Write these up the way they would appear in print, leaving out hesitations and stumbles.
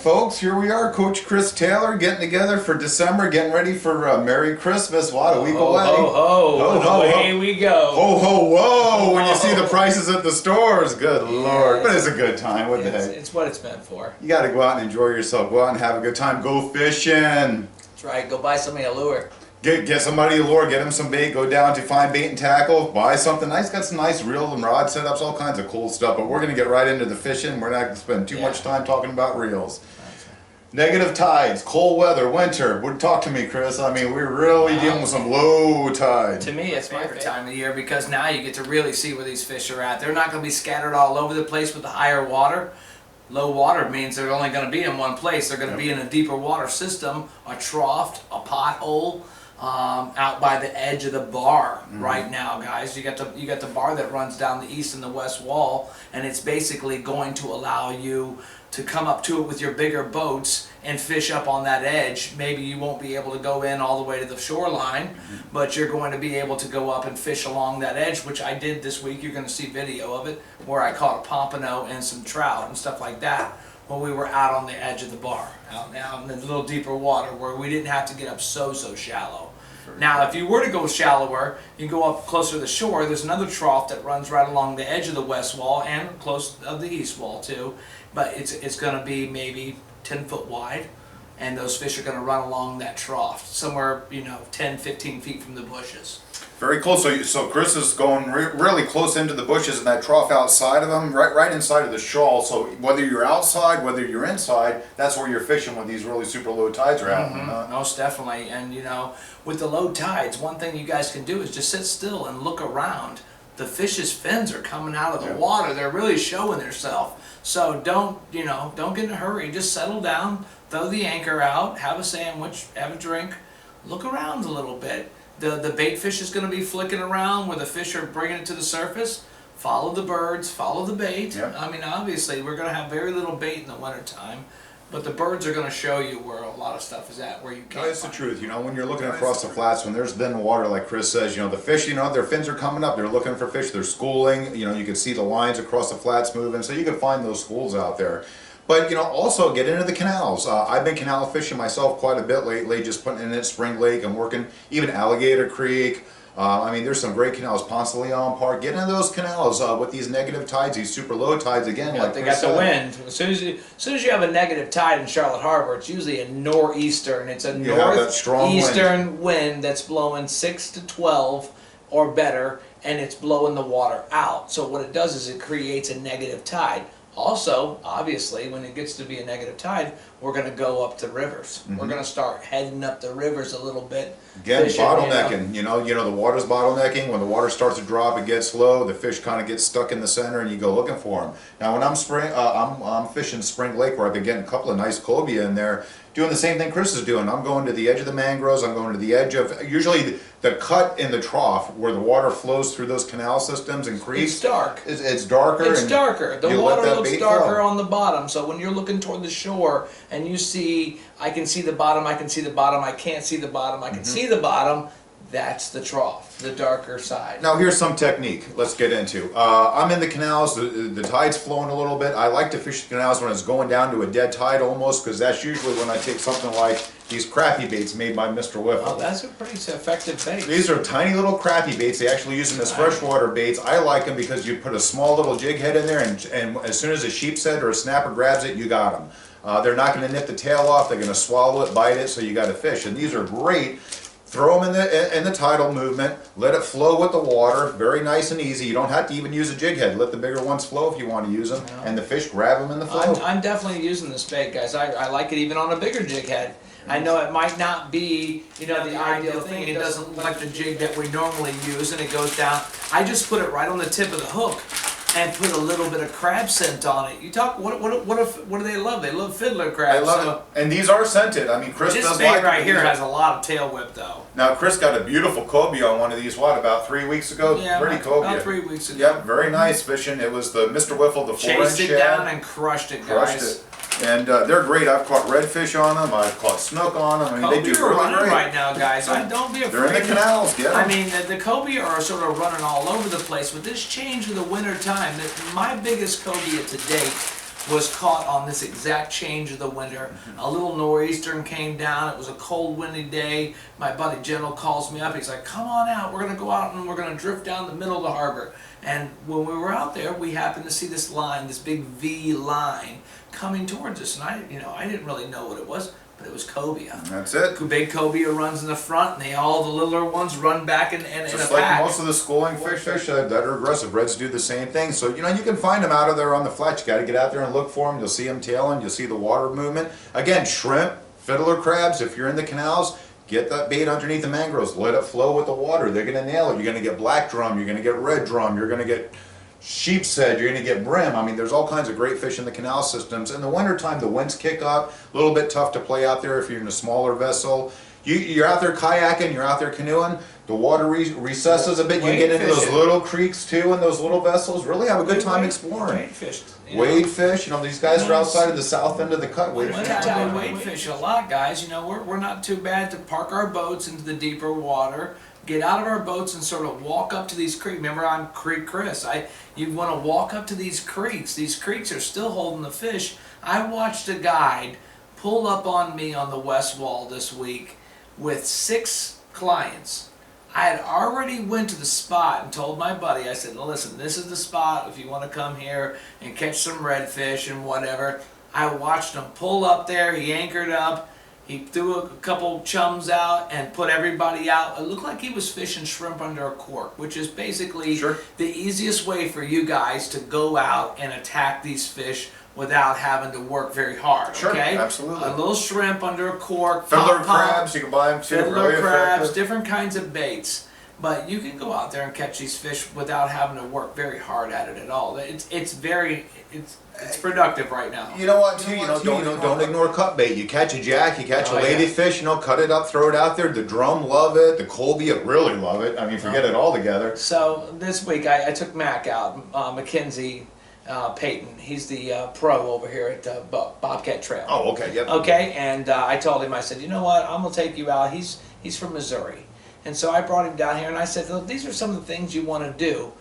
folks, here we are, Coach Chris Taylor, getting together for December, getting ready for Merry Christmas. What, a week away. Ho, ho, ho, away we go. Ho, ho, whoa, when you see the prices at the stores, good Lord. But it's a good time, what the heck. It's what it's meant for. You got to go out and enjoy yourself, go out and have a good time, go fishing. That's right, go buy somebody a lure. Get somebody a lure, get him some bait, go down to Fine Bait and Tackle, buy something nice, got some nice reel and rod setups, all kinds of cool stuff. But we're going to get right into the fishing. We're not going to spend too much time talking about reels. Negative tides, cold weather, winter. Talk to me, Chris. I mean, we're really dealing with some low tides. To me, it's my favorite time of the year because now you get to really see where these fish are at. They're not going to be scattered all over the place with the higher water. Low water means they're only going to be in one place. They're going to be in a deeper water system, a trough, a pothole, out by the edge of the bar right now, guys. You got the bar that runs down the east and the west wall, and it's basically going to allow you to come up to it with your bigger boats and fish up on that edge. Maybe you won't be able to go in all the way to the shoreline, but you're going to be able to go up and fish along that edge, which I did this week. You're going to see video of it where I caught a pompano and some trout and stuff like that when we were out on the edge of the bar, out now in the little deeper water where we didn't have to get up so shallow. Now, if you were to go shallower, you go up closer to the shore. There's another trough that runs right along the edge of the west wall and close of the east wall too. But it's going to be maybe 10 foot wide, and those fish are going to run along that trough somewhere, 10, 15 feet from the bushes. Very close. So Chris is going really close into the bushes and that trough outside of them, right inside of the shoal. So whether you're outside, whether you're inside, that's where you're fishing when these really super low tides are happening. Most definitely. And with the low tides, one thing you guys can do is just sit still and look around. The fish's fins are coming out of the water. They're really showing themselves. So don't get in a hurry. Just settle down, throw the anchor out, have a sandwich, have a drink, look around a little bit. The bait fish is going to be flicking around where the fish are bringing it to the surface. Follow the birds, follow the bait. Yep. I mean, obviously, we're going to have very little bait in the wintertime, but the birds are going to show you where a lot of stuff is at, where you can't. That's the truth. When you're looking across the flats, when there's thin water, like Chris says, the fish, their fins are coming up. They're looking for fish. They're schooling. You can see the lines across the flats moving, so you can find those schools out there. But, also get into the canals. I've been canal fishing myself quite a bit lately, just putting in at Spring Lake. I'm working even Alligator Creek. There's some great canals, Ponce de Leon Park. Get into those canals with these negative tides, these super low tides again. Yeah, like they got the wind. As soon as you have a negative tide in Charlotte Harbor, it's usually a nor'eastern. It's a northeastern wind that's blowing 6 to 12 or better, and it's blowing the water out. So what it does is it creates a negative tide. Also, obviously, when it gets to be a negative tide, we're going to go up the rivers. We're going to start heading up the rivers a little bit. Again, fishing, bottlenecking. The water's bottlenecking. When the water starts to drop, it gets low. The fish kind of get stuck in the center, and you go looking for them. Now, when I'm fishing Spring Lake, where I've been getting a couple of nice cobia in there, doing the same thing Chris is doing. I'm going to the edge of the mangroves. I'm going to the edge of usually the cut in the trough where the water flows through those canal systems and creeks. It's dark. It's darker. It's darker. The water looks darker on the bottom. So when you're looking toward the shore and you see, I can see the bottom, I can see the bottom, I can't see the bottom, I can see the bottom, that's the trough, the darker side. Now here's some technique let's get into. I'm in the canals, the tide's flowing a little bit. I like to fish the canals when it's going down to a dead tide almost, because that's usually when I take something like these crappie baits made by Mr. Whiffle. Oh, that's a pretty effective bait. These are tiny little crappie baits. They actually use them as freshwater baits. I like them because you put a small little jig head in there, and as soon as a sheep's head or a snapper grabs it, you got them. They're not going to nip the tail off. They're going to swallow it, bite it, so you got a fish. And these are great. Throw them in the tidal movement. Let it flow with the water. Very nice and easy. You don't have to even use a jig head. Let the bigger ones flow if you want to use them. And the fish grab them in the flow. I'm definitely using this bait, guys. I like it even on a bigger jig head. I know it might not be, the ideal thing. It doesn't look like the jig that we normally use, and it goes down. I just put it right on the tip of the hook and put a little bit of crab scent on it. You talk, what do they love? They love fiddler crabs. I love it. And these are scented. Chris does like this bait right here has a lot of tail whip though. Now Chris got a beautiful cobia on one of these, about 3 weeks ago? Yeah, pretty cobia. About 3 weeks ago. Yep, very nice fishing. It was the Mr. Whiffle, the 4-inch Chased it down and crushed it, guys. And they're great. I've caught redfish on them. I've caught snook on them. They do really great right now, guys. Don't be afraid. They're in the canals. Get them. The cobia are sort of running all over the place. With this change in the winter time, my biggest cobia to date was caught on this exact change of the winter. A little nor'easter came down. It was a cold, windy day. My buddy General calls me up. He's like, come on out. We're going to go out and we're going to drift down the middle of the harbor. And when we were out there, we happened to see this line, this big V line coming towards us. And I didn't really know what it was, but it was cobia. That's it. Big cobia runs in the front, and all the littler ones run back in a Just pack. like most of the schooling fish that are aggressive, reds do the same thing. So, you can find them out of there on the flats. You got to get out there and look for them. You'll see them tailing. You'll see the water movement. Again, shrimp, fiddler crabs, if you're in the canals, get that bait underneath the mangroves. Let it flow with the water. They're going to nail it. You're going to get black drum. You're going to get red drum. You're going to get sheep's head, you're going to get brim. I mean, there's all kinds of great fish in the canal systems. In the wintertime, the winds kick up, a little bit tough to play out there if you're in a smaller vessel. You're out there kayaking, you're out there canoeing, the water recesses a bit, you get into those little creeks too and those little vessels, really have a good time exploring. Wade fish. Wade fish, these guys are outside of the south end of the cut. We wade fish a lot, guys. We're not too bad to park our boats into the deeper water, get out of our boats and sort of walk up to these creeks. Remember, I'm Creek Chris. You want to walk up to these creeks. These creeks are still holding the fish. I watched a guide pull up on me on the west wall this week with 6 clients. I had already went to the spot and told my buddy, I said, listen, this is the spot if you want to come here and catch some redfish and whatever. I watched him pull up there. He anchored up. He threw a couple chums out and put everybody out. It looked like he was fishing shrimp under a cork, which is basically the easiest way for you guys to go out and attack these fish without having to work very hard. Okay? Absolutely. A little shrimp under a cork. Fiddler crabs, you can buy them too. Fiddler really crabs, effective. different kinds of baits. But you can go out there and catch these fish without having to work very hard at it at all. It's productive right now. You know what, too? Don't ignore cut bait. You catch a jack, you catch a ladyfish, cut it up, throw it out there. The drum love it. The cobia really love it. I mean, forget it altogether. So this week I took Mac out, Mackenzie Payton. He's the pro over here at Bobcat Trail. Oh, okay, yep. Okay, and I told him, I said, you know what? I'm gonna take you out. He's from Missouri, and so I brought him down here, and I said, look, these are some of the things you want to do.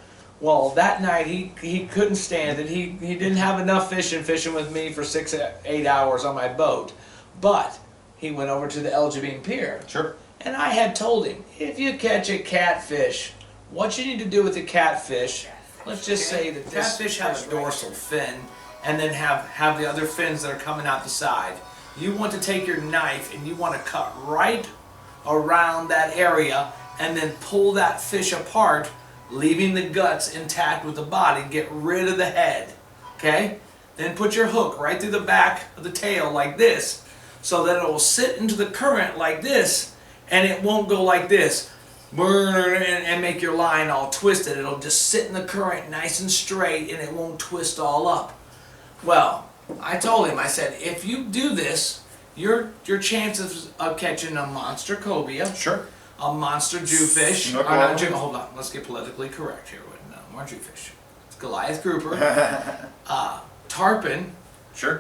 Well, that night he couldn't stand it. He didn't have enough fishing with me for 6-8 hours on my boat, but he went over to the Elgin Pier. Sure. And I had told him, if you catch a catfish, what you need to do with the catfish, let's just say that this catfish has a dorsal fin, and then have the other fins that are coming out the side. You want to take your knife and you want to cut right around that area and then pull that fish apart, leaving the guts intact with the body. Get rid of the head, okay? Then put your hook right through the back of the tail like this, so that it will sit into the current like this, and it won't go like this and make your line all twisted. It'll just sit in the current nice and straight, and it won't twist all up. Well, I told him, I said, if you do this, your chances of catching a monster cobia, a monster Jewfish. Hold on, let's get politically correct here. No more Jewfish. It's Goliath grouper, tarpon,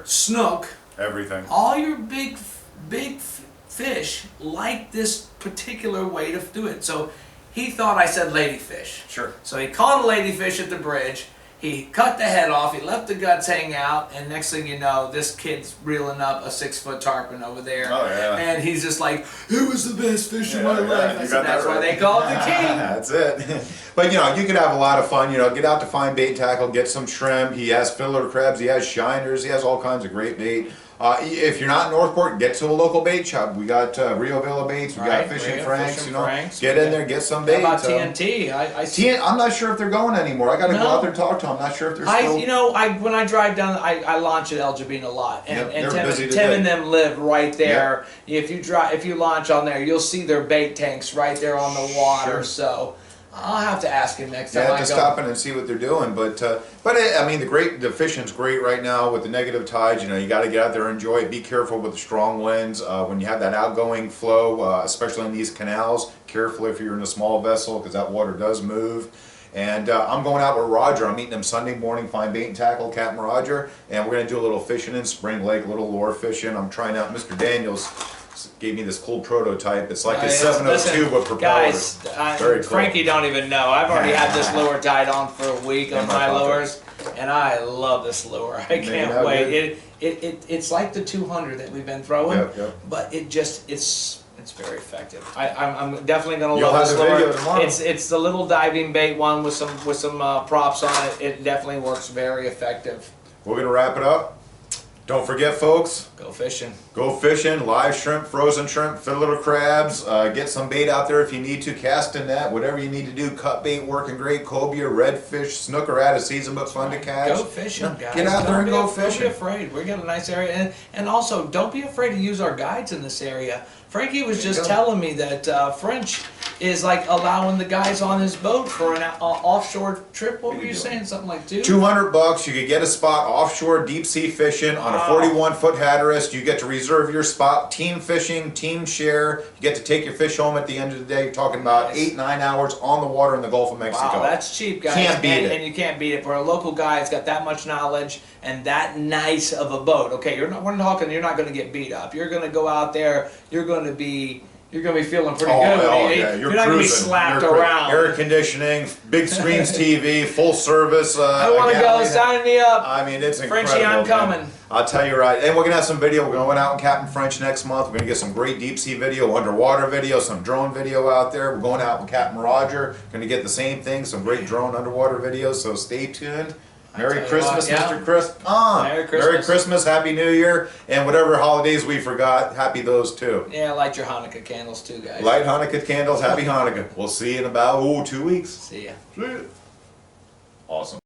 snook, everything. All your big fish like this particular way to do it. So he thought I said ladyfish. So he caught a ladyfish at the bridge. He cut the head off, he left the guts hang out, and next thing you know, this kid's reeling up a 6-foot tarpon over there. Oh, yeah. And he's just like, it was the best fish of my life. I said, that's why they call it the king. That's it. But you could have a lot of fun, get out to find bait tackle, get some shrimp. He has fiddler crabs, he has shiners, he has all kinds of great bait. If you're not in Northport, get to a local bait shop. We got Rio Villa baits, we got Fishing Franks, get in there, get some bait. How about TNT? I'm not sure if they're going anymore. I got to go out there and talk to them. I'm not sure if they're still. When I drive down, I launch at El Jabin a lot, and busy Tim and them live right there. Yep. If you launch on there, you'll see their bait tanks right there on the water. So I'll have to ask him next time I go. To stop in and see what they're doing. The fishing's great right now with the negative tides. You got to get out there and enjoy it. Be careful with the strong winds. When you have that outgoing flow, especially in these canals, careful if you're in a small vessel because that water does move. And I'm going out with Roger. I'm meeting him Sunday morning, find bait and tackle, Captain Roger. And we're going to do a little fishing in Spring Lake, a little lure fishing. I'm trying out Mr. Daniels. Gave me this cool prototype. It's like a 702 with propellers. Guys, Frankie don't even know. I've already had this lure tied on for a week on my lures. and I love this lure. I can't how wait. It's like the 200 that we've been throwing, Yep. but it's very effective. I'm definitely gonna You'll love have this the video lure. tomorrow. It's the little diving bait one with some props on it. It definitely works very effective. We're gonna wrap it up. Don't forget, folks, Go fishing. go fishing, live shrimp, frozen shrimp, fiddler crabs, get some bait out there if you need to, cast a net, whatever you need to do, cut bait working great, cobia, redfish, snook are out of season but fun to catch. Go fishing, guys. Get out there and go fishing. Don't be afraid. We got a nice area, and also don't be afraid to use our guides in this area. Frankie was just telling me that French is like allowing the guys on his boat for an offshore trip. What were you saying? Something like $200, you could get a spot offshore deep sea fishing on a 41-foot Hatteras. You get to reserve your spot, team fishing, team share. You get to take your fish home at the end of the day. You're talking about 8-9 hours on the water in the Gulf of Mexico. Wow, that's cheap, guys. Can't beat it. And you can't beat it. For a local guy, it's got that much knowledge and that nice of a boat. Okay, we're talking. You're not going to get beat up. You're going to go out there. You're going to be feeling pretty good. Yeah, you're not going to be slapped around. Air conditioning, big screens, TV, full service. I want to go. Sign me up. I mean, it's incredible. Frenchie, I'm man. coming. I'll tell you right. And we're going to have some video. We're going out in Captain French next month. We're going to get some great deep sea video, underwater video, some drone video out there. We're going out with Captain Roger. Going to get the same thing, some great drone underwater videos. So stay tuned. Merry Christmas, Mr. Chris. Merry Christmas, Happy New Year, and whatever holidays we forgot, happy those too. Yeah, light your Hanukkah candles too, guys. Light Hanukkah candles, Happy Hanukkah. We'll see you in about 2 weeks. See ya. See ya. Awesome.